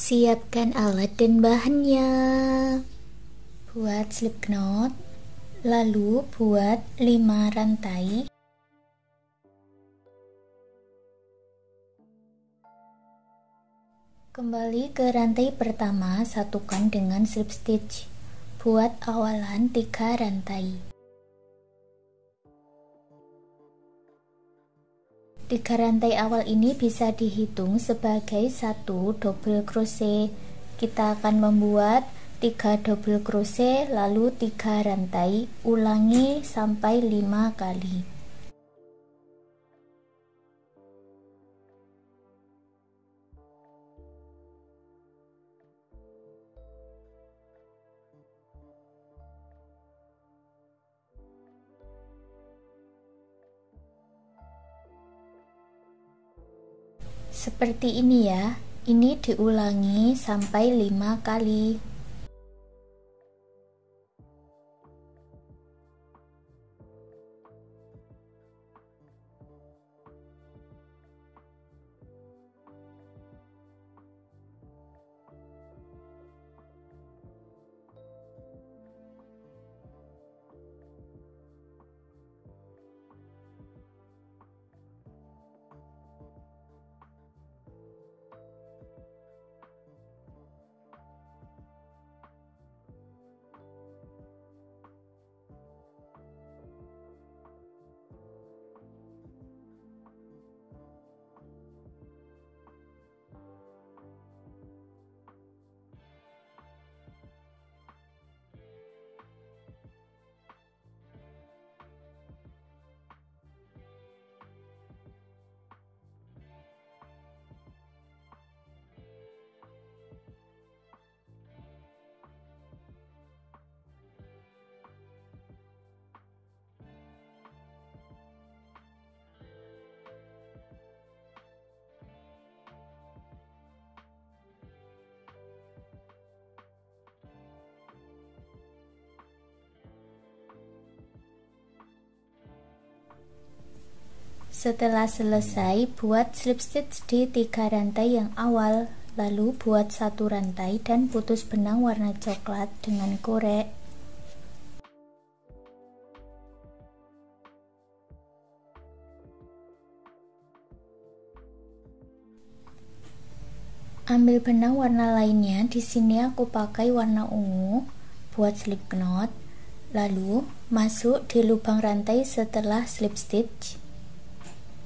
Siapkan alat dan bahannya. Buat slip knot, lalu buat 5 rantai. Kembali ke rantai pertama, satukan dengan slip stitch. Buat awalan 3 rantai. 3 rantai awal ini bisa dihitung sebagai 1 double crochet. Kita akan membuat 3 double crochet lalu 3 rantai, ulangi sampai 5 kali. Seperti ini ya, ini diulangi sampai 5 kali. Setelah selesai, buat slip stitch di 3 rantai yang awal, lalu buat 1 rantai dan putus benang warna coklat dengan korek. Ambil benang warna lainnya, di sini aku pakai warna ungu buat slip knot, lalu masuk di lubang rantai setelah slip stitch.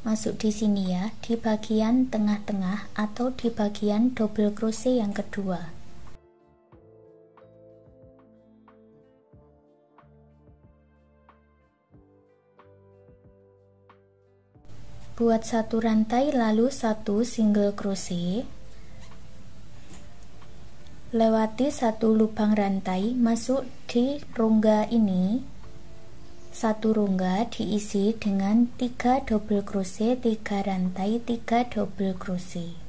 Masuk di sini ya, di bagian tengah-tengah atau di bagian double crochet yang kedua. Buat 1 rantai lalu 1 single crochet. Lewati 1 lubang rantai, masuk di rongga ini. 1 rongga diisi dengan 3 double crochet, 3 rantai, 3 double crochet.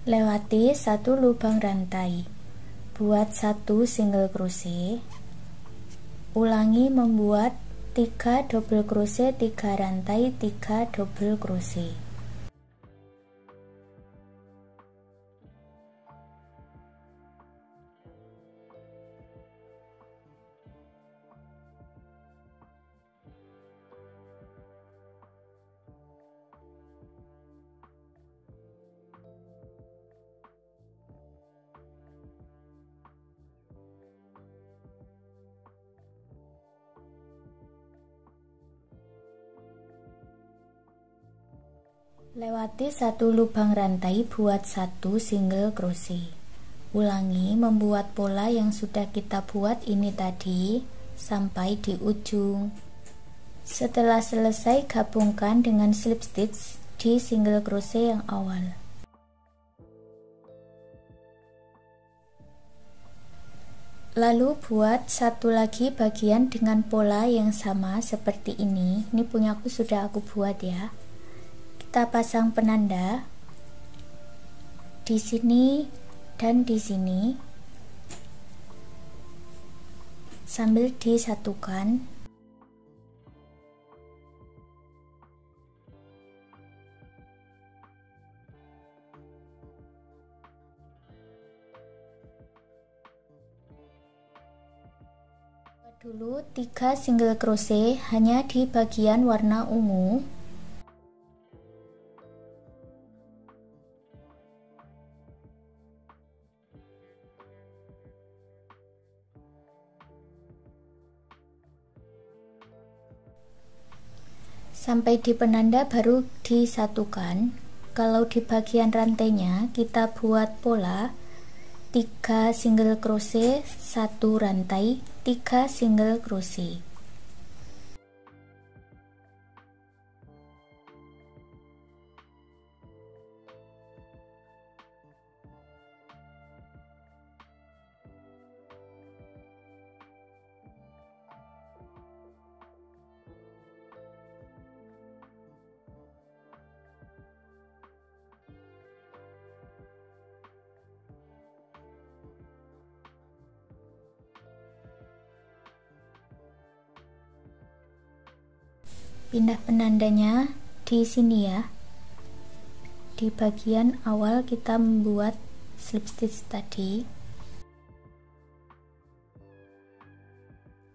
Lewati 1 lubang rantai, buat 1 single crochet, ulangi membuat 3 double crochet, 3 rantai, 3 double crochet. Lewati 1 lubang rantai, buat 1 single crochet. Ulangi membuat pola yang sudah kita buat ini tadi sampai di ujung. Setelah selesai, gabungkan dengan slip stitch di single crochet yang awal. Lalu buat satu lagi bagian dengan pola yang sama seperti ini. Ini punyaku sudah aku buat ya. Kita pasang penanda di sini dan di sini sambil disatukan. Dulu 3 single crochet hanya di bagian warna ungu. Sampai di penanda baru disatukan. Kalau di bagian rantainya kita buat pola 3 single crochet, 1 rantai, 3 single crochet. Pindah penandanya di sini ya. Di bagian awal kita membuat slip stitch tadi.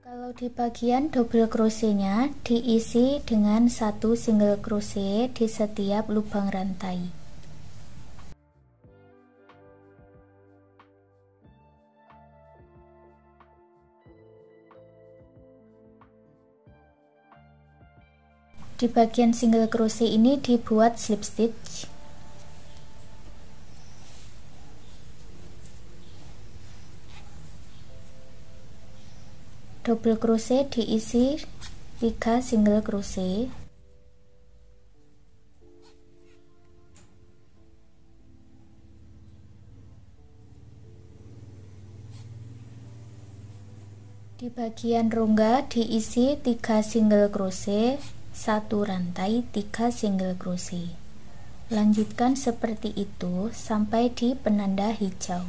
Kalau di bagian double crochetnya diisi dengan 1 single crochet di setiap lubang rantai. Di bagian single crochet ini dibuat slip stitch. Double crochet diisi 3 single crochet. Di bagian rongga diisi 3 single crochet, 1 rantai, 3 single crochet. Lanjutkan seperti itu sampai di penanda hijau.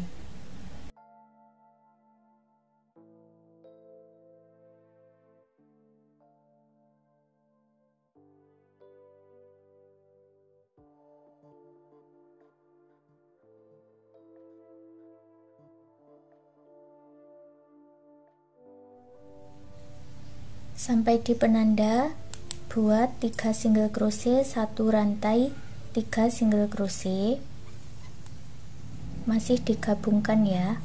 Sampai di penanda buat 3 single crochet, 1 rantai, 3 single crochet. Masih digabungkan ya.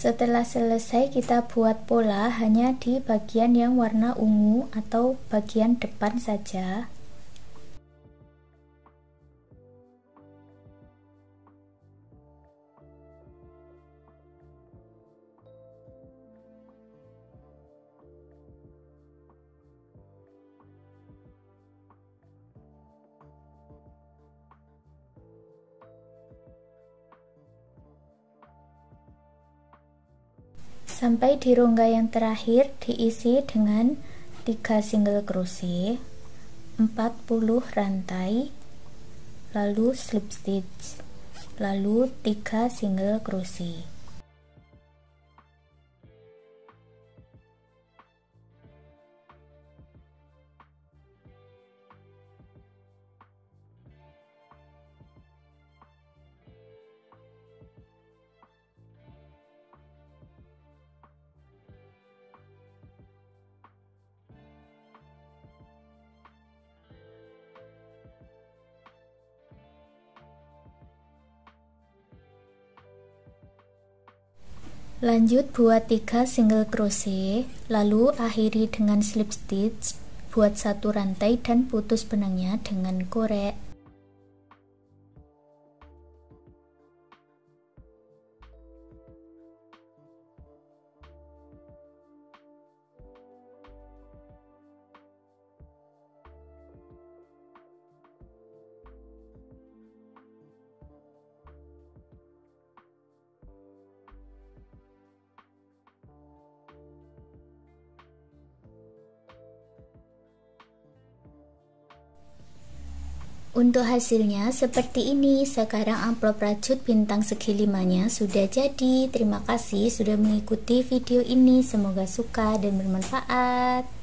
Setelah selesai kita buat pola hanya di bagian yang warna ungu atau bagian depan saja. Sampai di rongga yang terakhir diisi dengan 3 single crochet, 40 rantai, lalu slip stitch, lalu 3 single crochet. Lanjut buat 3 single crochet, lalu akhiri dengan slip stitch, buat 1 rantai dan putus benangnya dengan korek. Untuk hasilnya seperti ini. Sekarang amplop rajut bintang segi 5-nya sudah jadi. Terima kasih sudah mengikuti video ini. Semoga suka dan bermanfaat.